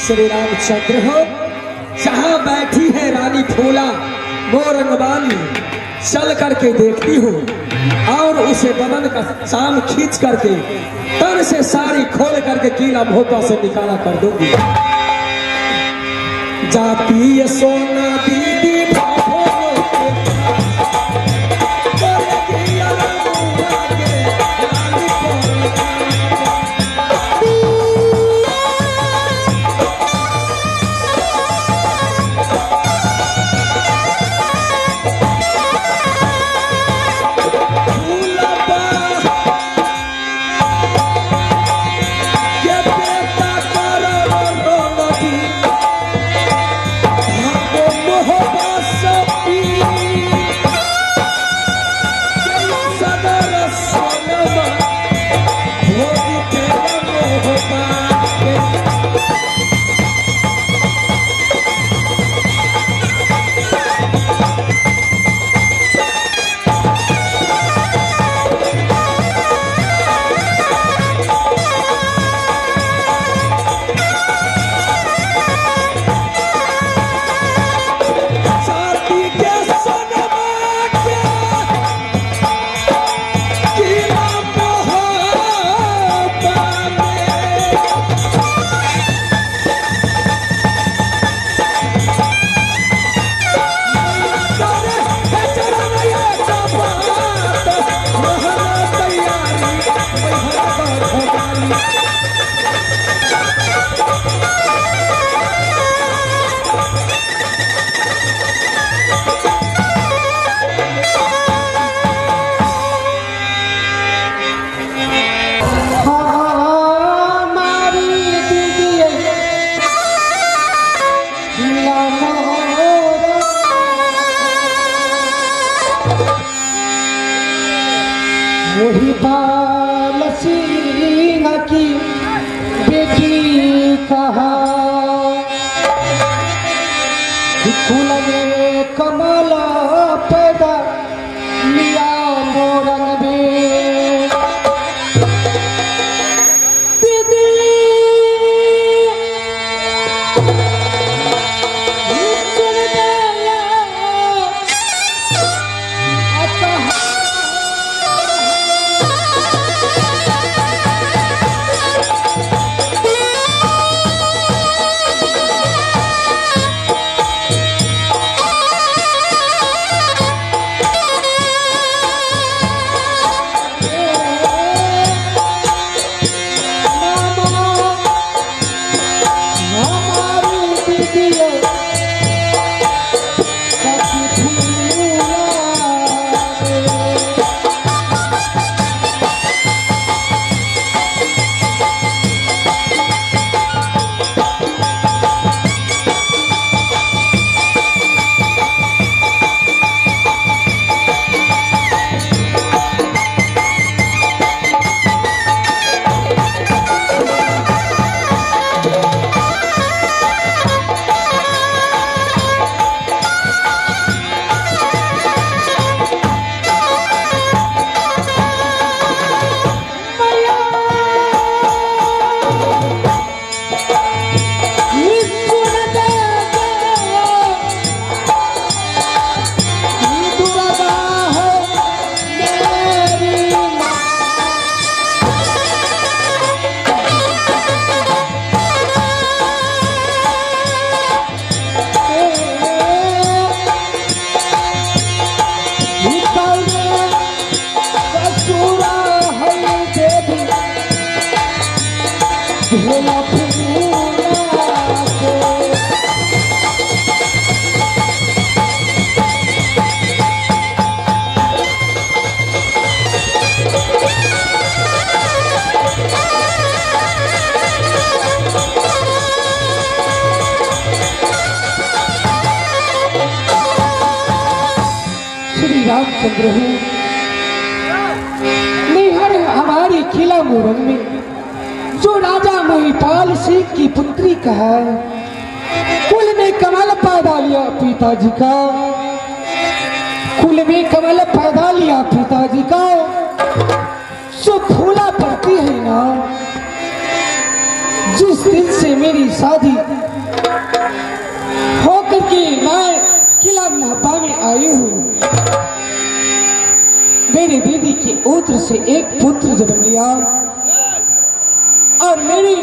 श्री रामचंद्र हो, जहाँ बैठी है रानी फूला मोरंग वाली, चल करके देखती हूँ और उसे बदन का शाम खींच करके तन से साड़ी खोल करके कीला भोपा से निकाला कर दूंगी। जाती है सोना दीदी वही बाल सिंह की बेटी कहा, कुल में कमल पैदा लिया मोरंग में। दीदी रामचंद्र हूँ, निहर हमारी किला मोरंग में जो राजा महिपाल सिंह की पुत्री का है, कुल में कमल पैदा लिया पिताजी का, कुल में कमल पैदा लिया पिताजी का। जो फूला पड़ती है ना, जिस जिस दिन से मेरी शादी होकर के मैं किला महबा में आई हूँ, मेरी दीदी के उत्र से एक पुत्र जन्म लिया और मेरी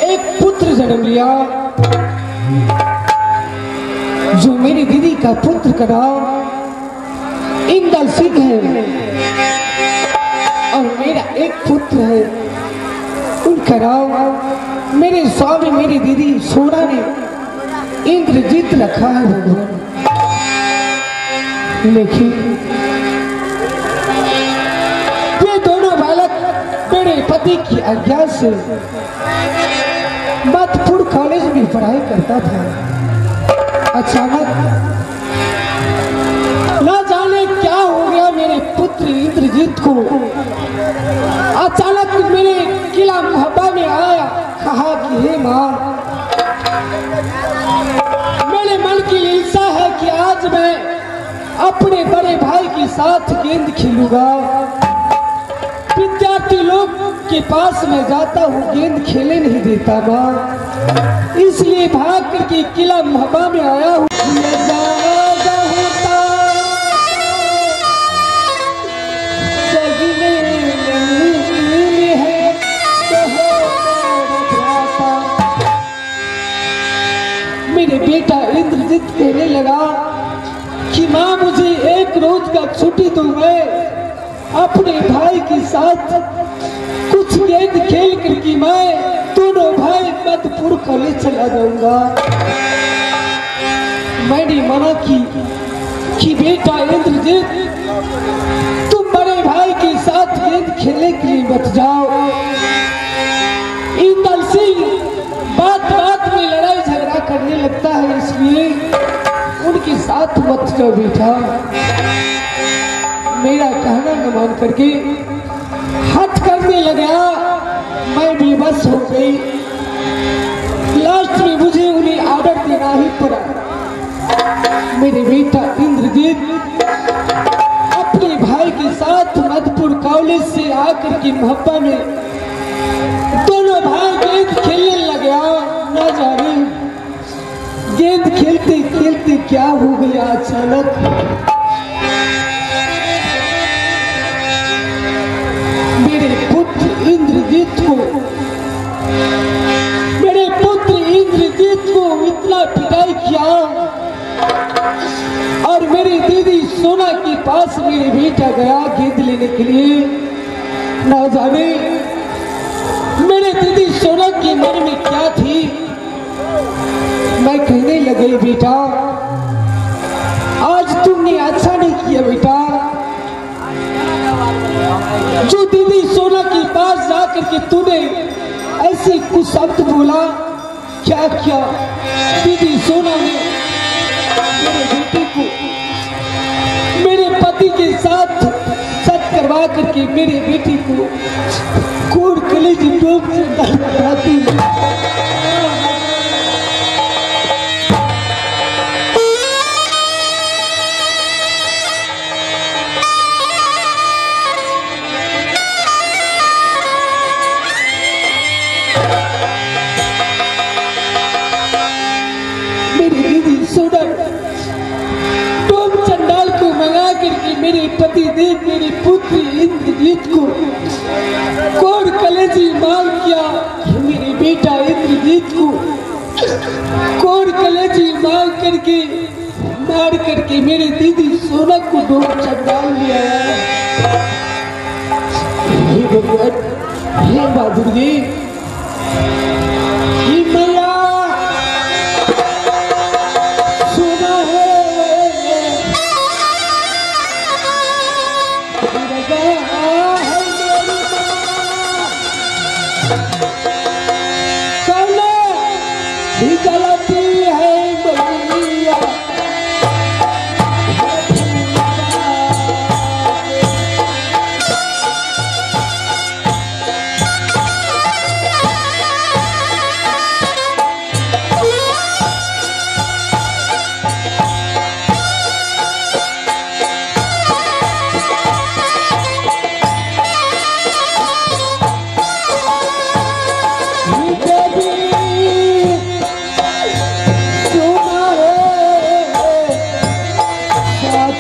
एक पुत्र जन्म लिया। जो मेरी दीदी का पुत्र का नाम इंदल सिंह है और मेरा एक पुत्र है, उनका नाम मेरे स्वामी मेरी दीदी सोना ने इंद्रजीत रखा है भगवान। लेकिन ये दोनों बालक मेरे पति की आज्ञा से मधुपुर कॉलेज में पढ़ाई करता था। अचानक ना जाने क्या हो गया मेरे पुत्र इंद्रजीत को। अचानक मेरे किला महबा में आया, कहा कि हे माँ, मेरे मन की इच्छा है कि आज मैं अपने बड़े भाई के साथ गेंद खेलूंगा। विद्यार्थी लोग के पास मैं जाता हूँ, गेंद खेले नहीं देता माँ, इसलिए भाग करके किला महबा में आया हूँ। मेरे बेटा इंद्रजीत कहने लगा कि माँ मुझे एक रोज का छुट्टी दो, मैं अपने भाई के साथ कुछ गेंद खेल करके मैं दोनों भाई मधुपुर कॉलेज चला जाऊंगा। मैंने मना की कि बेटा इंद्रजीत, तुम बड़े भाई के साथ गेंद खेलने के लिए मत जाओ। इंदल सिंह बात बात में लड़ाई झगड़ा करने लगता है, इसलिए उनके साथ मत जाओ बेटा। मेरा कहना न मान करके हट करने लगा। मैं भी बस हो गई। लास्ट में मुझे उन्हें ऑर्डर देना ही पड़ा। मेरे बेटा इंद्रजीत अपने भाई के साथ मधुपुर कॉलेज से आकर के महबा में दोनों भाई गेंद खेलने लगा। ना जाने गेंद खेलते खेलते क्या हो गया, अचानक मेरे पुत्र इंद्रजीत को इतना पिटाई किया और मेरी दीदी सोना के पास मेरे बेटा गया गेंद लेने के लिए। ना जाने मेरे दीदी सोना के मन में क्या थी। मैं कहने लगे, बेटा आज तुमने अच्छा नहीं किया बेटा। जो दीदी सोना के पास जाकर के तूने ऐसे कुछ शब्द बोला, क्या किया? दीदी सोना ने मेरे बेटे को मेरे पति के साथ सच करवा करके मेरे बेटी को कोड़ कलेज डोब से डालती। मेरे पति देव मेरे पुत्र इंद्रजीत को कोड़ कलेजी मार किया। मेरे बेटा इंद्रजीत को कोड़ कलेजी मार करके मेरे दीदी सोना को डोब चंडाल लिया। हे भगवान, हे माँ दुर्गे, हे मैया, सोना है गलती है मैया।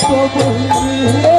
तो बोलिए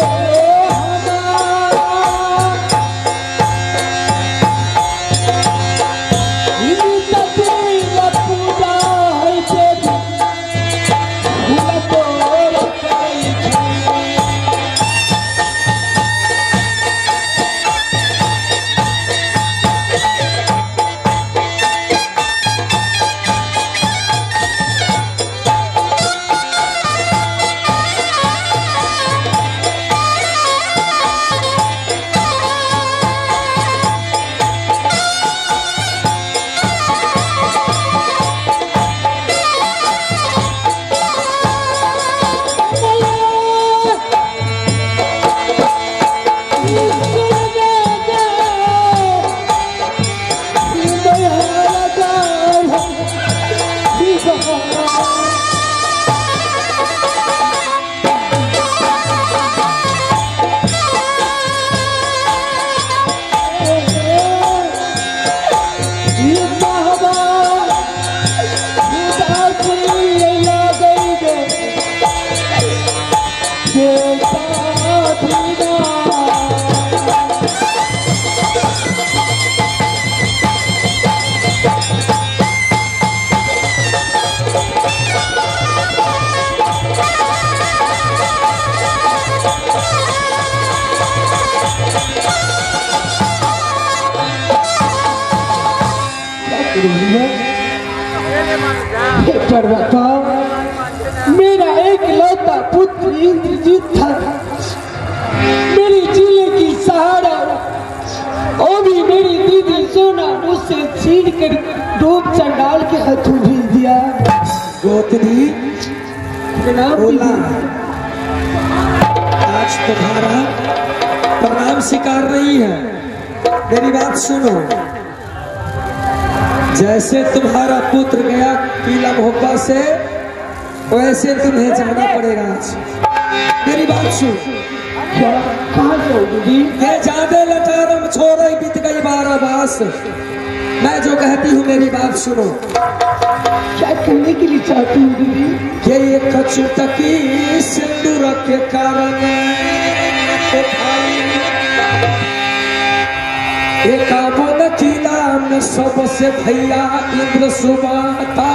पर बताओ, मेरा एक लौता पुत्र इंद्रजीत था, मेरी जिले की सहारा, वो भी मेरी दीदी सोना मुझसे छीन कर डूब चंडाल के हाथों भेज दिया। गोतनी बोला, आज तुम्हारा प्रणाम स्वीकार नहीं है। मेरी बात सुनो, जैसे तुम्हारा पुत्र गया किला मोहब्बा से, वैसे तुम्हें जाना पड़ेगा आज। मेरी बात सुन। क्या कहाँ जाओगी? ये ज्यादा लटारम छोड़ बीत गई 12 बास। मैं जो कहती हूँ मेरी बात सुनो। क्या कहने के लिए चाहती हूँ दीदी? ये कचुटकी सिंदूर के कारण एकावन किला में सबसे भैया इंद्र सुबाता,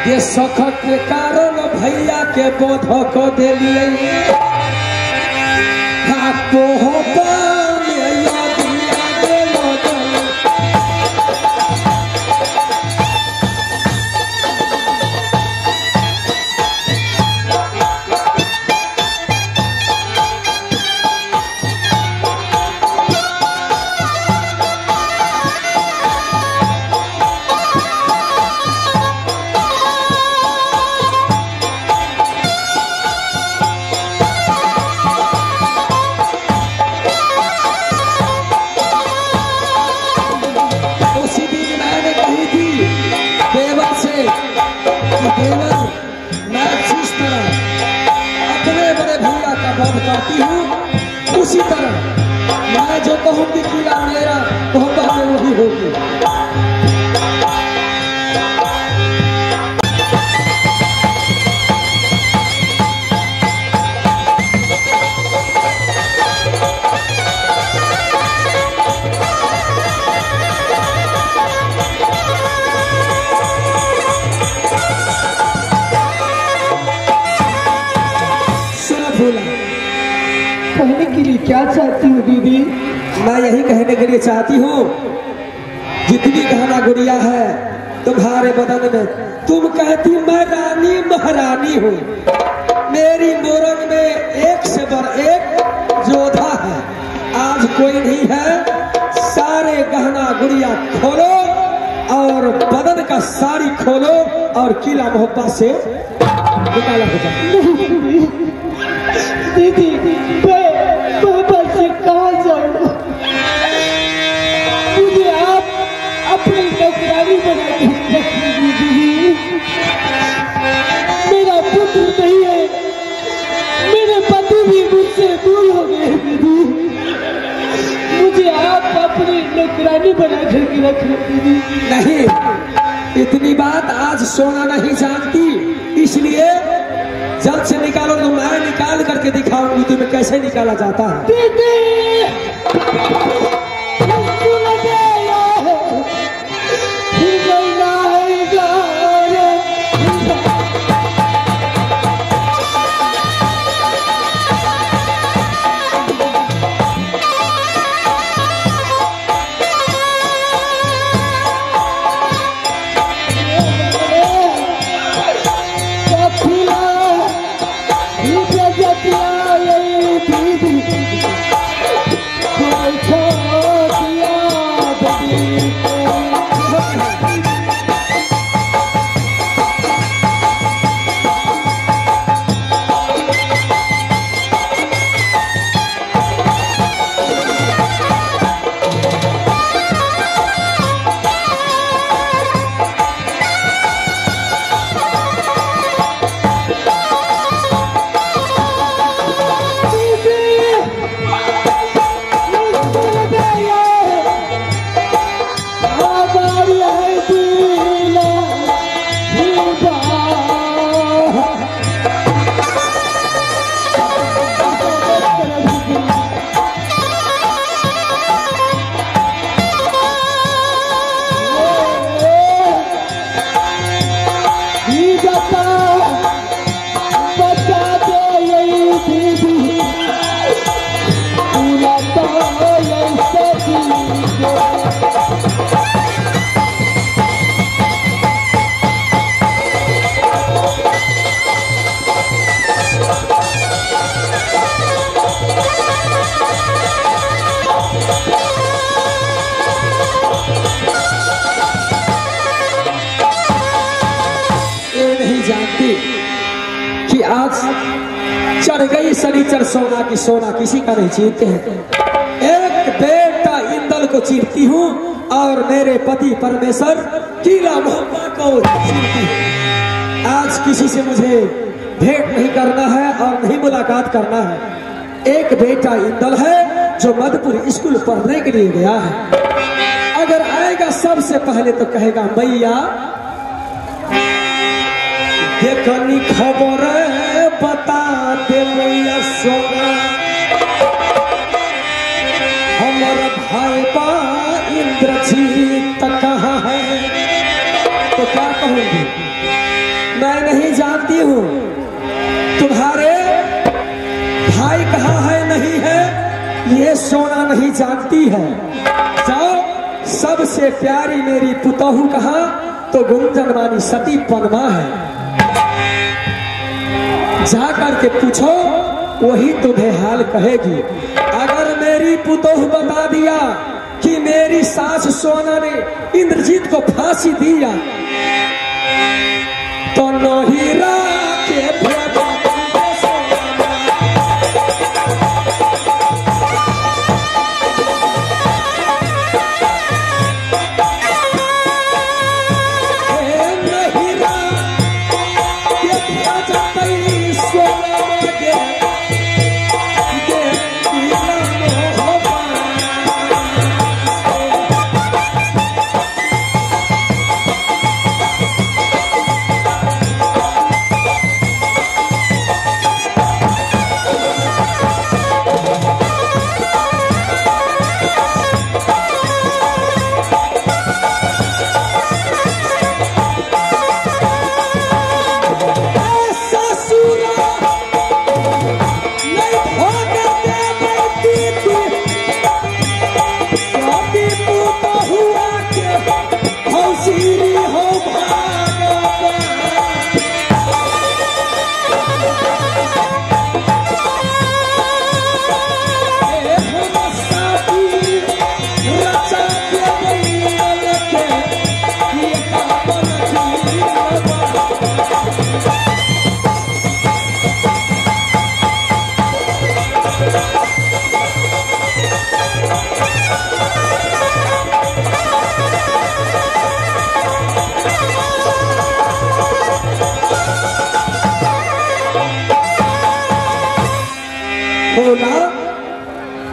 ये सख के कारण भैया के बोध को दे लिए। करती हूँ उसी तरह मैं जो कहूँगी किला मेरा मोहब्बत में वही होगी। कहने के लिए क्या चाहती हूँ दीदी? मैं यही कहने के लिए चाहती हूँ, जितनी गहना गुड़िया है तुम्हारे बदन में, तुम कहती मैं रानी महारानी हूँ। मेरी मोरंग में एक से बढ़ एक योद्धा है, आज कोई नहीं है। सारे गहना गुड़िया खोलो और बदन का साड़ी खोलो और किला मोहब्बा से निकाला हो जाए। दीदी बाबा से कहा जाऊँ? मुझे आप अपनी नौकरानी बना के रखिए दीदी। मेरा पुत्र नहीं है, मेरे पति भी मुझसे दूर हो गए दीदी। मुझे आप अपनी नौकरानी बना के रखिए दीदी। नहीं, इतनी बात आज सोना नहीं जानती, इसलिए जल्द से निकालो तो मैं निकाल करके दिखाऊंगी तुम्हें कैसे निकाला जाता है। दीदी कि आज चढ़ गई शनिचर सोना की सोना किसी का नहीं चीरते हैं। एक बेटा इंदल को चीरती हूँ और मेरे पति परमेश्वर किला मोहब्बा को चीरती हूँ। आज किसी से मुझे भेंट नहीं करना है और नहीं मुलाकात करना है। एक बेटा इंदल है जो मधुपुर स्कूल पढ़ने के लिए गया है। अगर आएगा सबसे पहले तो कहेगा भैया देखनी खबर बता दे भैया सोना हमारा भाई बा इंद्रजीत कहाँ है। तो क्या कहूंगी, मैं नहीं जानती हूँ तुम्हारे भाई कहाँ है नहीं है, ये सोना नहीं जानती है। जाओ सबसे प्यारी मेरी पुतहू कहाँ, तो गुंजन वाली सती पनमा है, जा करके पूछो वही तुम्हें हाल कहेगी। अगर मेरी पुतोह बता दिया कि मेरी सास सोना ने इंद्रजीत को फांसी दिया तो नोहीरा के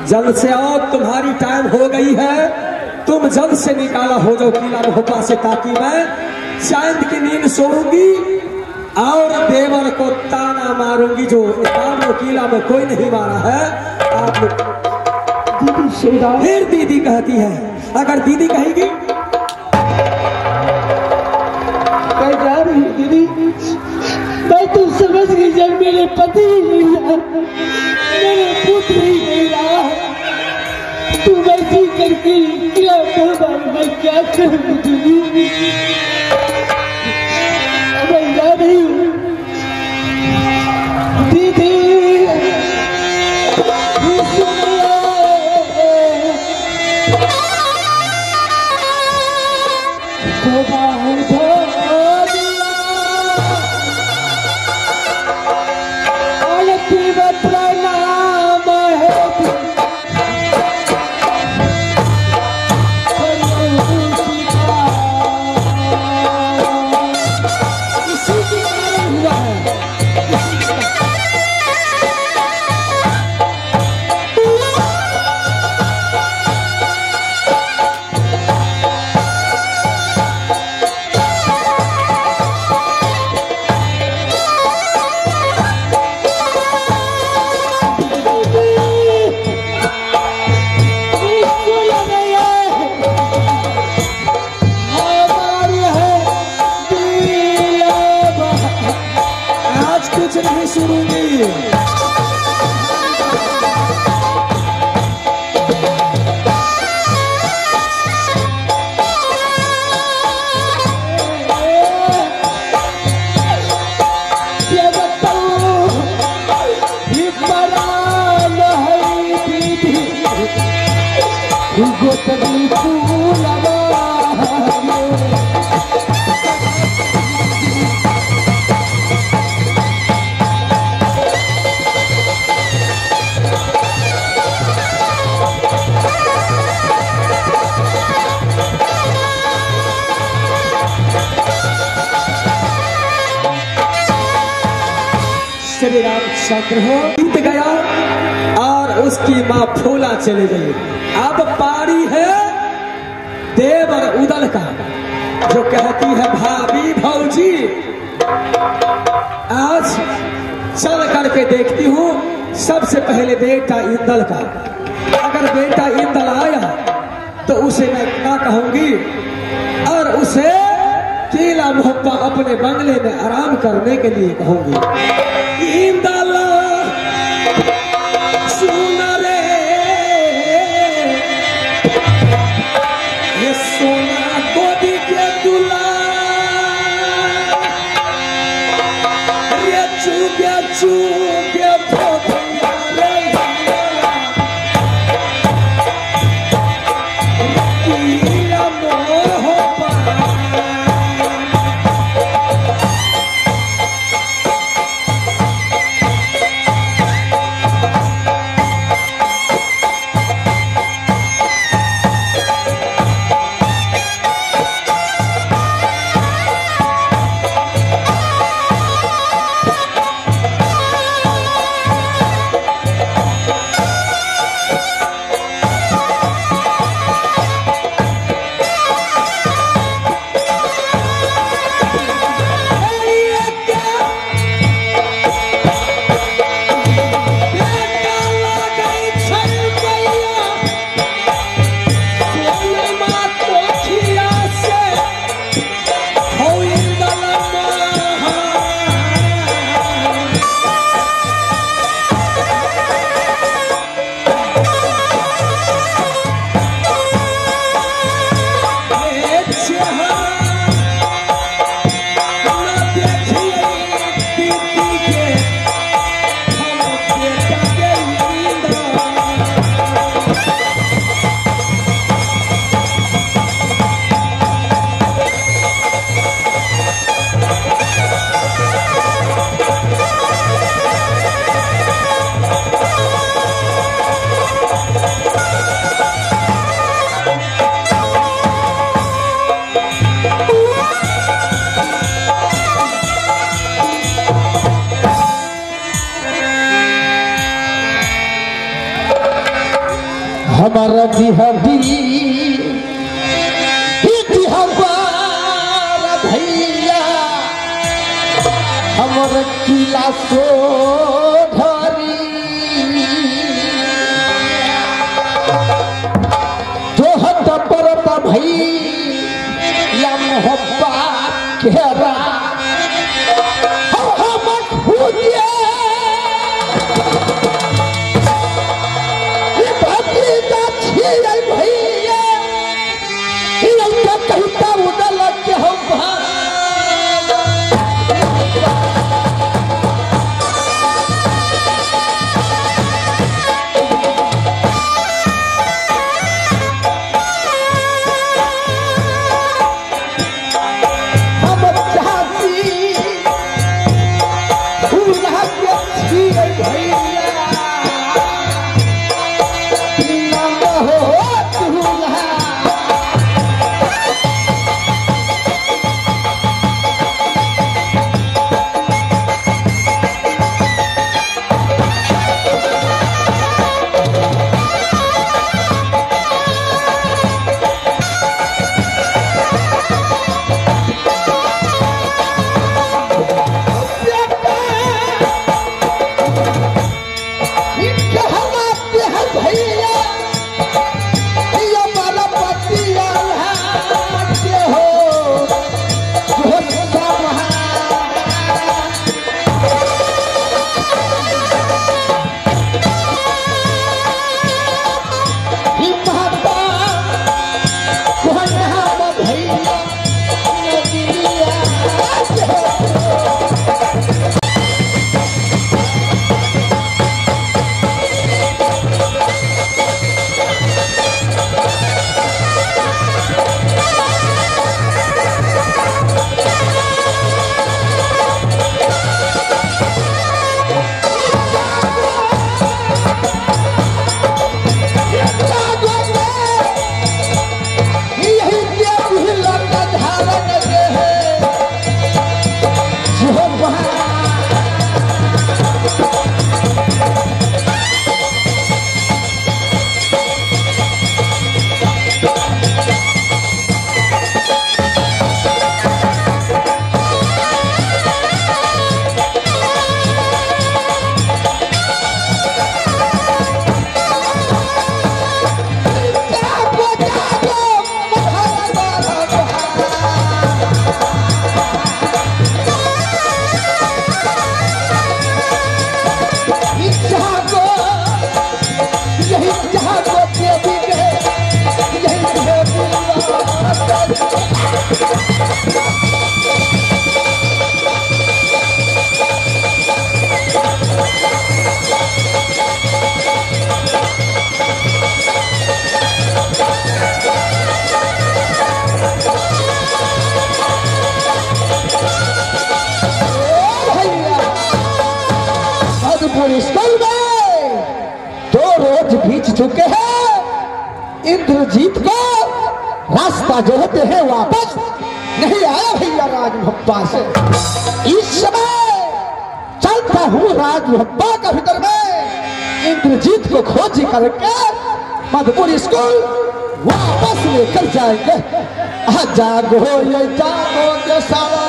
जल्द से आओ, तुम्हारी टाइम हो गई है, तुम जल्द से निकाला हो जाओ किला मोहब्बा से, ताकि मैं चांद की नींद सोऊंगी और देवर को ताना मारूंगी जो इमाम किला में कोई नहीं मारा है। आप दीदी सोना फिर दीदी कहती है, अगर दीदी कहेगी मैं जा रही हूँ दीदी, मैं तो समझ गई जब मेरे पति ही नहीं रहा, मेरे पुत्र ही नहीं रहा, तू वैसी करके क्या कर, मैं क्या करूँ दीदी, मैं जा रही हूँ दीदी। श्री रामचंद्र हो बीत गया और उसकी माँ फूला चली गई। अब पारी है देवर उदल का, जो कहती है भाभी भौजी आज चल करके देखती हूँ सबसे पहले बेटा इंदल का। अगर बेटा इंदल आया तो उसे मैं क्या कहूंगी और उसे किला मोहब्बा अपने बंगले में आराम करने के लिए कहूंगी। इंदल सुन रे ये सोना गोदी के दुला रे चुगे चुगे फोफिया रे किला मोहब्बा हमारा बिहारी हमारा भैया हमर किला सो धरी जोहत परत भैया मोहब्बा घेरा हम खुदिए भतीजा छियै भैया कहता उदल के हम चुके हैं इंद्रजीत को रास्ता जो होते हैं वापस नहीं आया भैया राजभप्पा से। इस समय चलता हूँ राजभप्पा का भीतर में इंद्रजीत को खोज करके मधुपुर स्कूल वापस लेकर जाएंगे। जागो ये जागो के सारा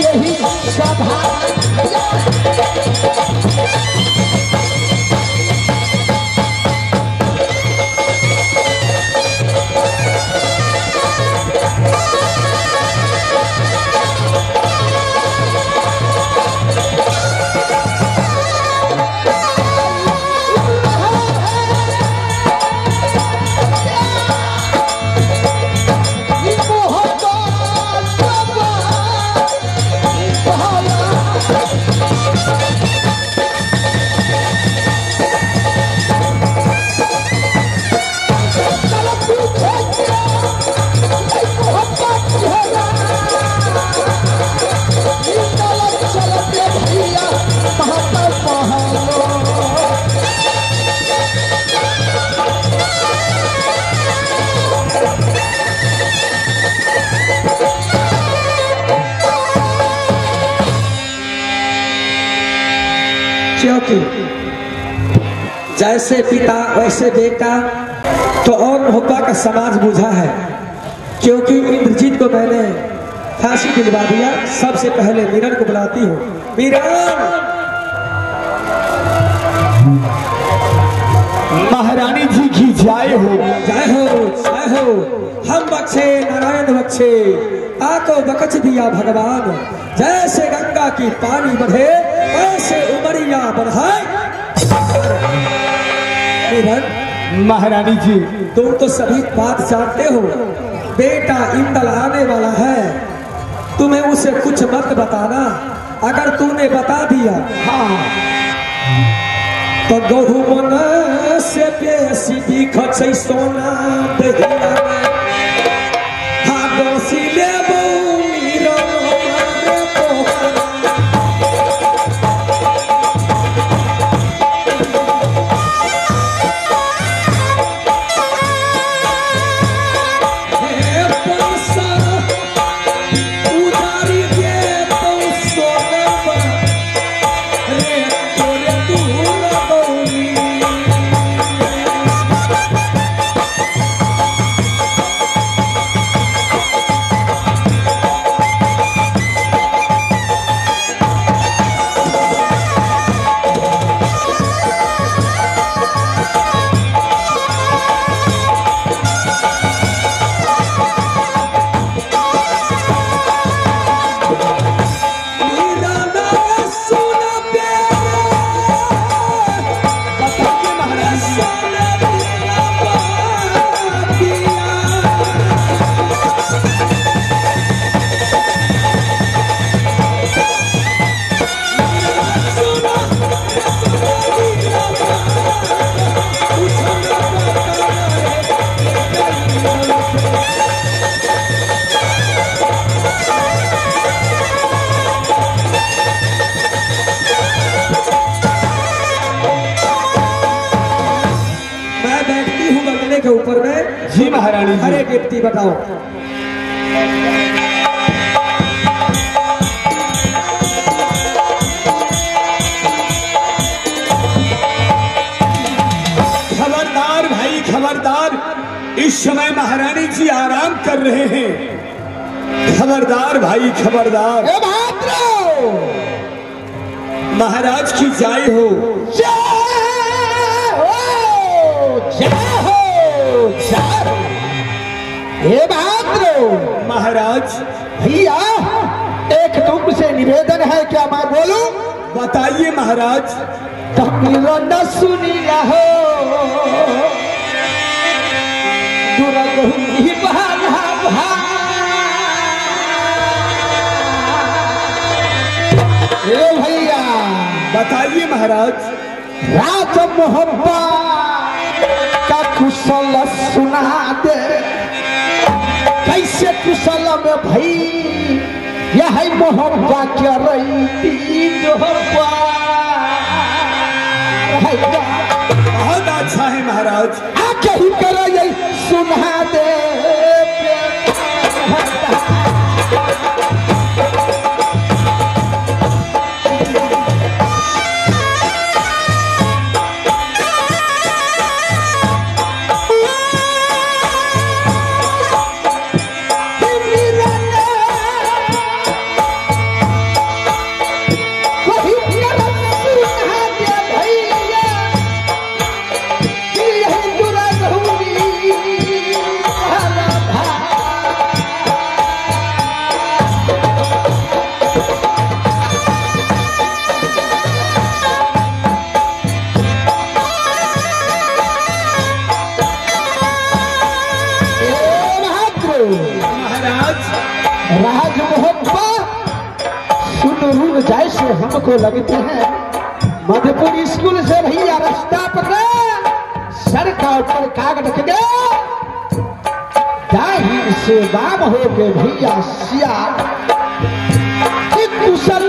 यही सभा की जैसे पिता वैसे बेटा, तो और मोहब्बत का समाज बुझा है। क्योंकि इंद्रजीत को मैंने फांसी दिलवा दिया। सबसे पहले मीरन को बुलाती हूँ। मीरन, महारानी जी की जय हो। जय हो, जय हो। हम बख्शे नारायण बख्शे, आको बख्श दिया भगवान। जैसे गंगा की पानी बढ़े वैसे उमरिया बढ़ाए। महारानी जी, तुम तो सभी बात जानते हो। बेटा इंदल आने वाला है, तुम्हें उसे कुछ मत बताना। अगर तूने बता दिया तो गहुमन से बेसी दिखत छै सोना दहिया में। हादसी लेबो मीरन मारे तोहरा। हे पंसा उधारी दे तो सोना रे तोरे दूर गौरी। के ऊपर में। जी महारानी जी। हरे गिफ्टी बताओ। खबरदार भाई खबरदार, इस समय महारानी जी आराम कर रहे हैं। खबरदार भाई खबरदार। महाराज की जय हो। हे भाद्रो महाराज। भैया, एक तुमसे निवेदन है, क्या मैं बोलूं? बताइए महाराज। न सुनी हो दुर्गुनी बहाना हे भैया। बताइए महाराज। राज मोहब्बत का कुशल सुना दे। कैसे कुशल में भाई यह मोहब्बत क्या रही जो बहुत अच्छा है महाराज। आके ही करो ये सुना दे। राज मोहब्बत सुन जैसे हमको लगते हैं। मधुपुर स्कूल से भैया रास्ता पकड़े, सड़क पर कागज रख दे। जाहिर से बाम हो के भैया सिया कुशल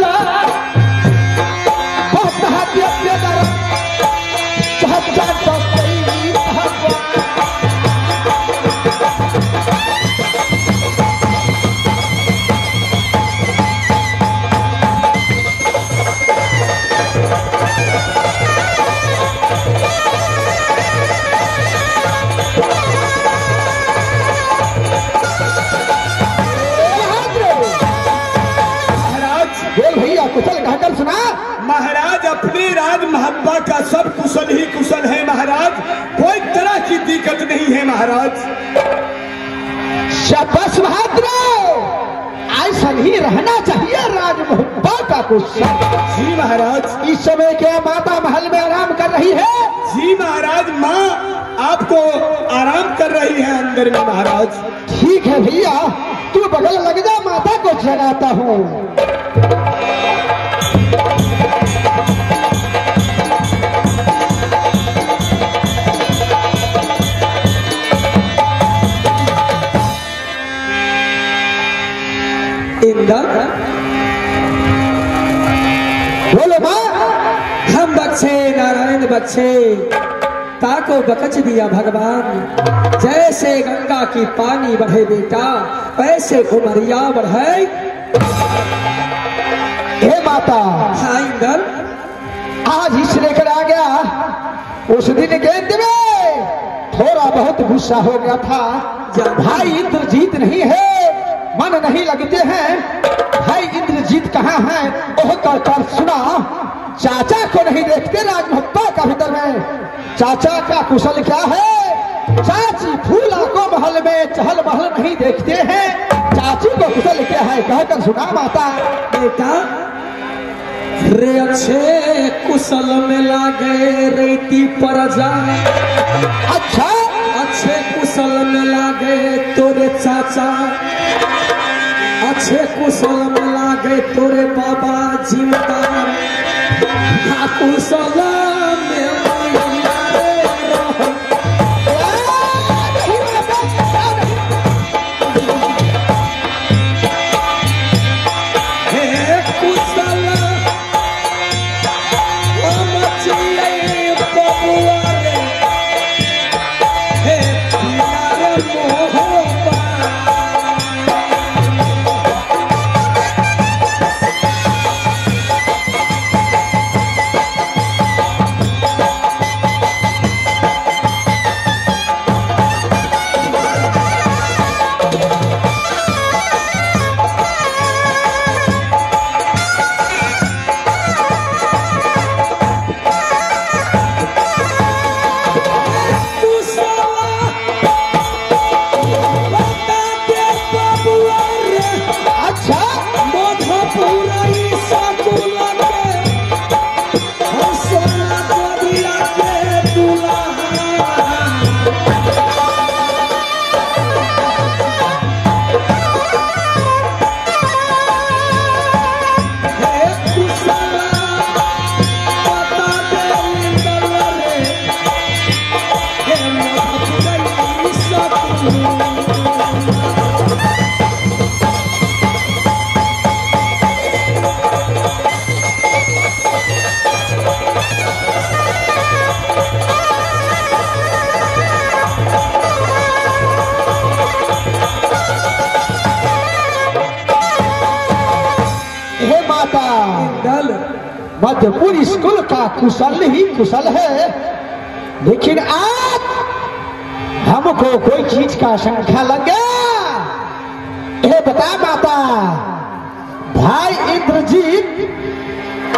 कृपा का सब कुशल ही कुशल है महाराज, कोई तरह की दिक्कत नहीं है महाराज। शाबाश बहादुर, ऐसा ही रहना चाहिए राजमहल का कुशल। जी महाराज। इस समय क्या माता महल में आराम कर रही है? जी महाराज, माँ आपको आराम कर रही है अंदर में महाराज। ठीक है भैया, तू बगल लग जा, माता को जगाता हूँ। इंद्र बोलो माँ। हम बख्शे नारायण बख्शे, ताको बकच दिया भगवान। जैसे गंगा की पानी बढ़े बेटा, वैसे उमरिया बढ़े। हे माता। हाँ इंद्र। आज इस लेकर आ गया, उस दिन गेंद में थोड़ा बहुत गुस्सा हो गया था। भाई इंद्रजीत नहीं है, मन नहीं लगते हैं। भाई इंद्रजीत कहाँ है? ओह कर सुना, चाचा को नहीं देखते राजमहल का भीतर में। चाचा का कुशल क्या है? चाची फूला को महल में चहल महल नहीं देखते हैं। चाची को कुशल क्या है, कहकर सुना माता। बेटा रे अच्छे कुशल में लागे रेती पर जा। अच्छा अच्छे कुशल में लागे तोरे चाचा, अच्छे कुशल में लागे तोरे बाबा जिमदार। कुशल में मध्यपुर स्कूल का कुशल ही कुशल है, लेकिन आज हमको कोई चीज का शंका लग गया। ये बता माता, भाई इंद्रजीत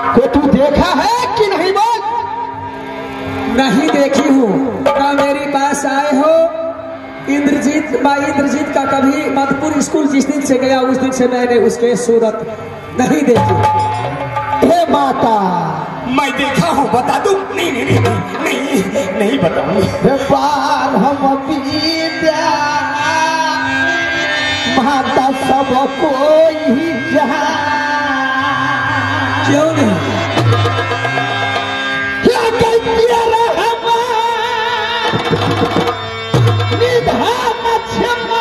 को तू देखा है कि नहीं? बोल। नहीं देखी हूँ। क्या मेरे पास आए हो? इंद्रजीत भाई इंद्रजीत का कभी मधुपुर स्कूल जिस दिन से गया उस दिन से मैंने उसके सूरत नहीं देखी। हे माता, मैं देखा हूँ, बता दूं? नहीं नहीं नहीं नहीं नहीं, नहीं बताऊंगा। बार हम विद्या माता सब कोई जहाँ क्यों नहीं? निधान क्षमता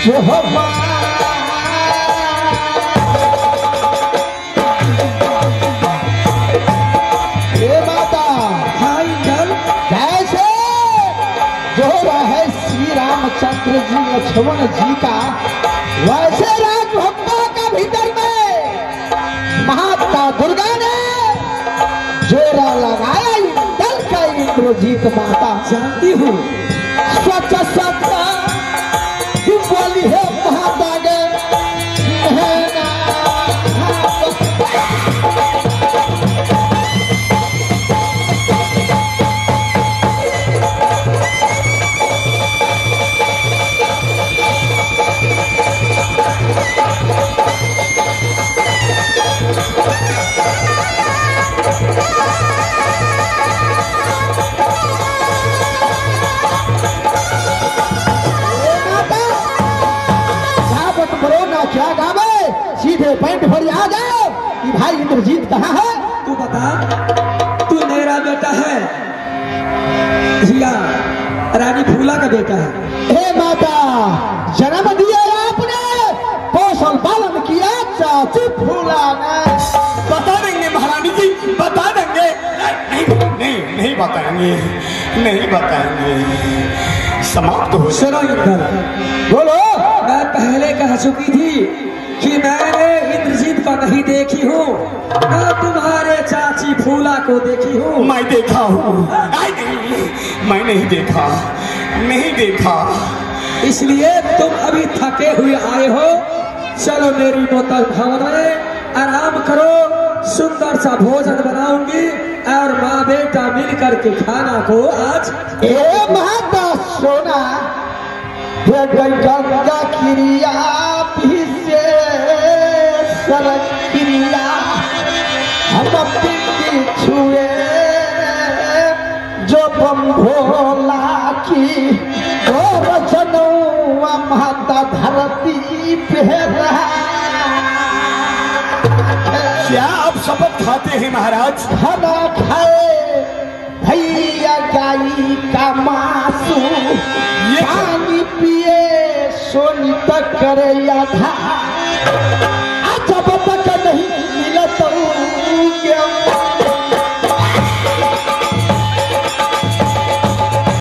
जो माँ हे माता हाँ इंदल, कैसे जोड़ा है श्री रामचंद्र जी लक्ष्मण जी का, वैसे राजभक्तों का भीतर में माता दुर्गा ने जोड़ा लगाया इंद्र का इंद्रजीत माता। जानती हूँ स्वच्छ सत्ता बोली है माता गे क्या गावे, सीधे पैंट भरी आ जाओ कि भाई इंद्रजीत कहाँ है। तू बता, तू मेरा बेटा है या रानी फूला का बेटा है? हे माता, जन्म दिया आपने, पोषण पालन किया चाची फूला ने। बता देंगे महारानी जी, बता देंगे। नहीं बताएंगे, नहीं बताएंगे, समाप्त हो। सुनो इंदल, बोलो। मैं पहले कह चुकी थी कि मैंने इंद्रजीत को नहीं देखी हूँ, मैं तुम्हारे चाची फूला को देखी हूँ। मैं देखा हूँ, मैं नहीं देखा, नहीं देखा। इसलिए तुम अभी थके हुए आए हो, चलो मेरी मोतर भवन में आराम करो, सुंदर सा भोजन बनाऊंगी और माँ बेटा मिल करके खाना को आज। ए माता सोना, गंगा क्रिया से सरक क्रिया हम अपनी छुए जो बम भोला की रचनुआ माता धरती पे क्या आप शपथ खाते हैं महाराज? खाना खाए भैया गाई का मासू, पानी पिए सोनी तक करे आधा।